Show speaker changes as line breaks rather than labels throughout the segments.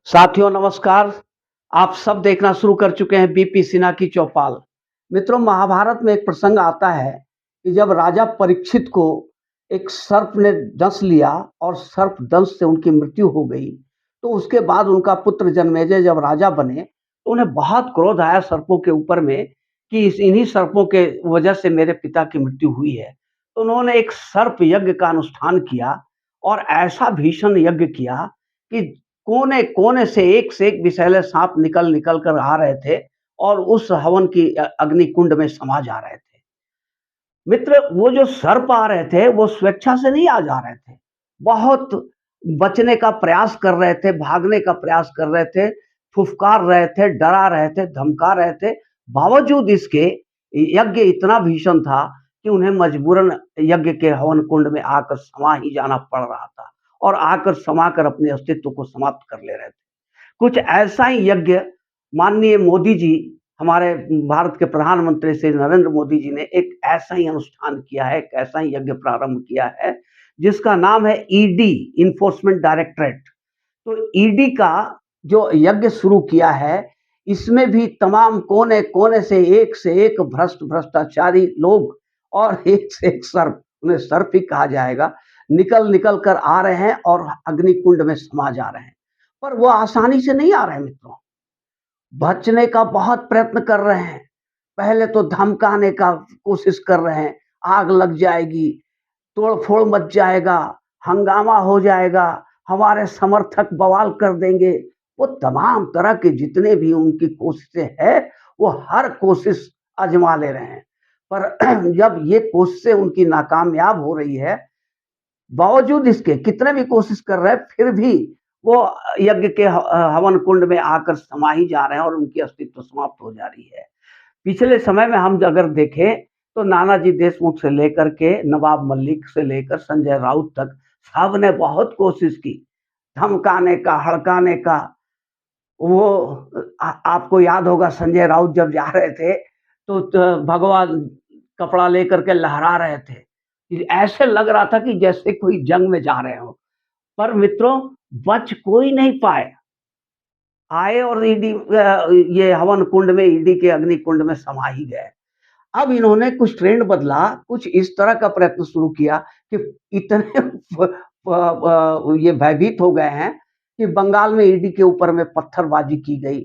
साथियों नमस्कार। आप सब देखना शुरू कर चुके हैं बीपी सिन्हा की चौपाल। मित्रों, महाभारत में एक प्रसंग आता है कि जब राजा परीक्षित को एक सर्प ने डस लिया और सर्प दंश से उनकी मृत्यु हो गई, तो उसके बाद उनका पुत्र जन्मेजय जब राजा बने, तो उन्हें बहुत क्रोध आया सर्पों के ऊपर में कि इस इन्हीं सर्पों के वजह से मेरे पिता की मृत्यु हुई है। तो उन्होंने एक सर्प यज्ञ का अनुष्ठान किया और ऐसा भीषण यज्ञ किया कि कोने-कोने से एक विषैले साँप निकल-निकल कर आ रहे थे और उस हवन की अग्नि कुंड में समा जा रहे थे। मित्र, वो जो सर्प आ रहे थे, वो स्वेच्छा से नहीं आ जा रहे थे। बहुत बचने का प्रयास कर रहे थे, भागने का प्रयास कर रहे थे, फुफकार रहे थे, डरा रहे थे, धमका रहे थे। बावजूद इसके यज्ञ इतना भीषण था कि उन्हें मजबूरन यज्ञ के हवन कुंड में आकर समा ही जाना पड़ रहा था और आकर समाकर अपने अस्तित्व को समाप्त कर ले रहे थे। कुछ ऐसा ही यज्ञ माननीय मोदी जी, हमारे भारत के प्रधानमंत्री श्री नरेंद्र मोदी जी ने एक ऐसा ही अनुष्ठान किया है, एक ऐसा ही यज्ञ प्रारंभ किया है, जिसका नाम है ईडी, इन्फोर्समेंट डायरेक्टरेट। तो ईडी का जो यज्ञ शुरू किया है, इसमें भी तमाम कोने-कोने से एक भ्रष्टाचारी लोग और एक से एक सर्प, उन्हें सर्प ही कहा जाएगा, निकल-निकल कर आ रहे हैं और अग्निकुंड में समा जा रहे हैं। पर वो आसानी से नहीं आ रहे हैं मित्रों, बचने का बहुत प्रयत्न कर रहे हैं। पहले तो धमकाने का कोशिश कर रहे हैं, आग लग जाएगी, तोड़-फोड़ मच जाएगा, हंगामा हो जाएगा, हमारे समर्थक बवाल कर देंगे। वो तमाम तरह के जितने भी उनकी कोशिशें हैं, वो हर कोशिश आज़मा ले रहे हैं। पर जब ये कोशिशें उनकी नाकामयाब हो रही है, बावजूद इसके कितने भी कोशिश कर रहे हैं, फिर भी वो यज्ञ के हवन कुंड में आकर समा ही जा रहे हैं और उनकी अस्तित्व समाप्त हो जा रही है। पिछले समय में हम अगर देखें, तो नानाजी देशमुख से लेकर के नवाब मलिक से लेकर संजय राउत तक सबने बहुत कोशिश की, धमकाने का, हड़काने का। वो आपको याद होगा संजय राउत जब जा रहे थे, तो भगवा कपड़ा लेकर के लहरा रहे थे। कि ऐसे लग रहा था कि जैसे कोई जंग में जा रहे हों। पर मित्रों, बच कोई नहीं पाए। आए और ये हवन कुंड में, ईडी के अग्नि कुंड में समा ही गए। अब इन्होंने कुछ ट्रेंड बदला, कुछ इस तरह का प्रयत्न शुरू किया कि इतने ये भयभीत हो गए हैं कि बंगाल में ईडी के ऊपर में पत्थरबाजी की गई,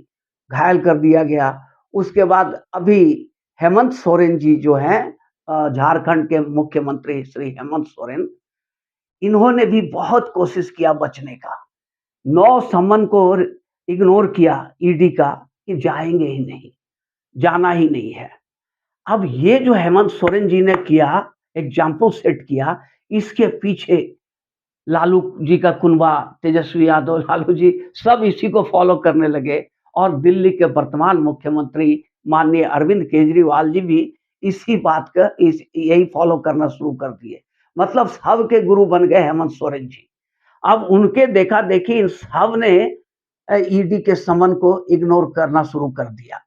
घायल कर दिया गया। उसके बाद अभी हेमंत सोरेन जी जो हैं, झारखंड के मुख्यमंत्री श्री हेमंत सोरेन, इन्होंने भी बहुत कोशिश किया बचने का। 9 समन को इग्नोर किया ईडी का कि जाएँगे ही नहीं, जाना ही नहीं है। अब ये जो हेमंत सोरेन जी ने किया, एग्ज़ाम्पल सेट किया, इसके पीछे लालू जी का कुनबा, तेजस्वी यादव, लालू जी सब इसी को फ़ॉलो करने लगे और दिल्ली के वर्तमान मुख्यमंत्री माननीय अरविंद केजरीवाल जी भी इसी बात का इस यही फ़ॉलो करना शुरू कर दिए। मतलब सबके गुरु बन गए हेमंत सोरेन जी। अब उनके देखा-देखी इन सब ने ईडी के समन को इग्नोर करना शुरू कर दिया।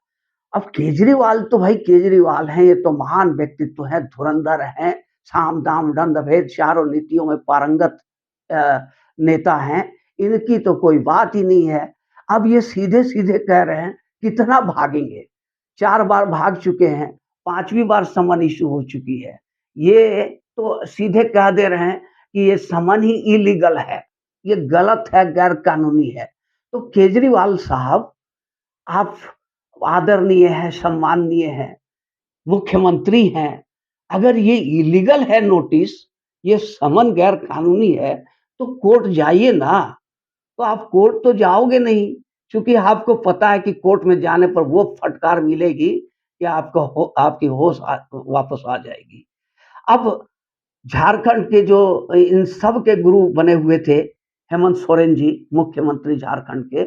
अब केजरीवाल तो भाई केजरीवाल हैं, ये तो महान व्यक्तित्व हैं, धुरंधर हैं, साम, दाम, दंड, भेद चारों नीतियों में पारंगत नेता हैं, इनकी तो कोई बात ही नहीं है। अब ये सीधे-सीधे कह रहे हैं, कितना भागेंगे? 4 बार भाग चुके हैं, 5वीं बार समन इश्यू हो चुकी है। ये तो सीधे कह दे रहे हैं कि ये समन ही इलीगल है, ये गलत है, गैर कानूनी है। तो केजरीवाल साहब, आप आदरणीय हैं, सम्माननीय हैं, मुख्यमंत्री हैं। अगर ये इलीगल है नोटिस, ये समन गैर कानूनी है, तो कोर्ट जाइए ना। तो आप कोर्ट तो जाओगे नहीं, क्योंकि आपको पता है कि कोर्ट में जाने पर वो फटकार मिलेगी कि आपकी होश वापस आ जाएगी। अब झारखंड के जो इन सब के गुरु बने हुए थे, हेमंत सोरेन जी, मुख्यमंत्री झारखंड के,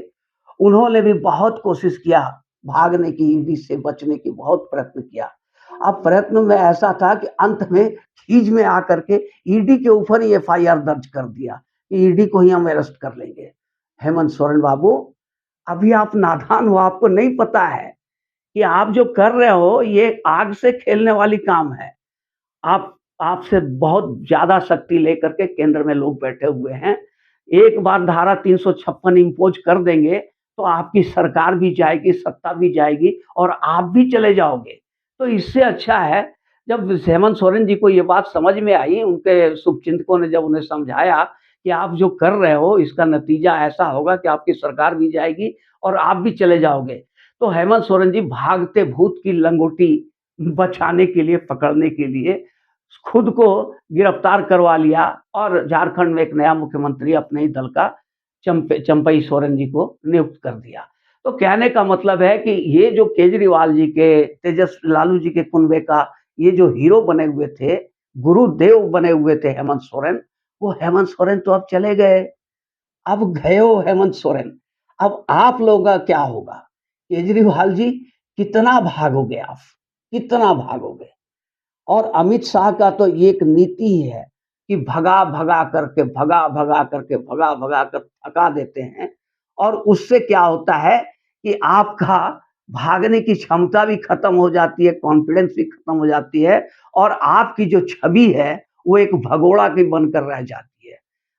उन्होंने भी बहुत कोशिश किया भागने की, ईडी से बचने की, बहुत प्रयत्न किया। अब प्रयत्न में ऐसा था कि अंत में खीज में आकर के ईडी के ऊपर ही एफआईआर दर्ज कर दिया कि ईडी को ही हम अरेस्ट कर लेंगे। हेमंत सोरेन बाबू, अभी आप नादान हो, आपको नहीं पता है कि आप जो कर रहे हो, ये आग से खेलने वाली काम है। आप आपसे बहुत ज़्यादा शक्ति लेकर के केंद्र में लोग बैठे हुए हैं। एक बार धारा 356 इम्पोज़ कर देंगे, तो आपकी सरकार भी जाएगी, सत्ता भी जाएगी और आप भी चले जाओगे। तो इससे अच्छा है, जब हेमंत सोरेन जी को ये बात समझ में आई, उनके शुभचिंतकों ने जब उन्हें समझाया कि आप जो कर रहे हो, इसका नतीजा ऐसा होगा कि आपकी सरकार भी जाएगी और आप भी चले जाओगे। तो हेमंत सोरेन जी भागते भूत की लंगोटी बचाने के लिए, पकड़ने के लिए खुद को गिरफ्तार करवा लिया और झारखंड में एक नया मुख्यमंत्री अपने ही दल का चंपई सोरेन जी को नियुक्त कर दिया। तो कहने का मतलब है कि ये जो केजरीवाल जी के, लालू जी के कुनबे का ये जो हीरो बने हुए थे, गुरुदेव बने हुए थे हेमंत सोरेन, वो हेमंत सोरेन तो अब चले गए। अब गए हो हेमंत सोरेन, अब आप लोगों का क्या होगा? केजरीवाल जी कितना भागोगे आप? कितना भागोगे? और अमित शाह का तो ये एक नीति ही है कि भगा-भगा करके, भगा-भगा करके, भगा-भगा कर थका देते हैं और उससे क्या होता है कि आपका भागने की क्षमता भी खत्म हो जाती है, कॉन्फिडेंस भी खत्म हो जाती है और आपकी जो छवि है, वो एक भगोड़ा की बनकर रह जाती है।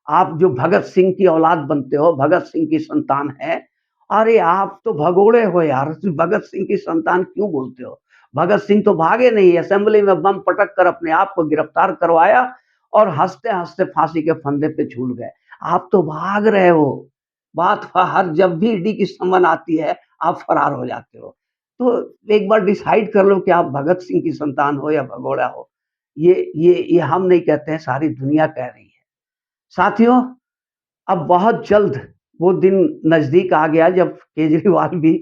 आप जो भगत सिंह की औलाद बनते हो, भगत सिंह की संतान है, अरे आप तो भगोड़े हो यार, भगत सिंह की संतान क्यों बोलते हो? भगत सिंह तो भागे नहीं, असेंबली में बम पटक कर अपने आप को गिरफ्तार करवाया और हँसते-हँसते फांसी के फंदे पे झूल गए। आप तो भाग रहे हो। बात हर जब भी ईडी की समन आती है, आप फरार हो जाते हो। तो एक बार डिसाइड कर लो कि आप भगत सिंह की संतान हो या भगोड़ा हो। ये हम नहीं कहते हैं, सारी दुनिया कह रही है। साथियों, अब बहुत जल्द वो दिन नज़दीक आ गया जब केजरीवाल भी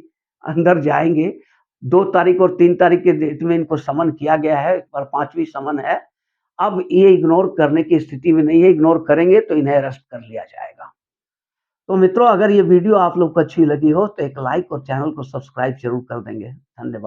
अंदर जाएँगे। 2 तारीख और 3 तारीख के डेट में इनको समन किया गया है और 5वीं समन है। अब ये इग्नोर करने की स्थिति में नहीं है, इग्नोर करेंगे तो इन्हें अरेस्ट कर लिया जाएगा। तो मित्रों, अगर ये वीडियो आप लोग को अच्छी लगी हो तो एक लाइक और चैनल को सब्सक्राइब ज़रूर कर देंगे। धन्यवाद।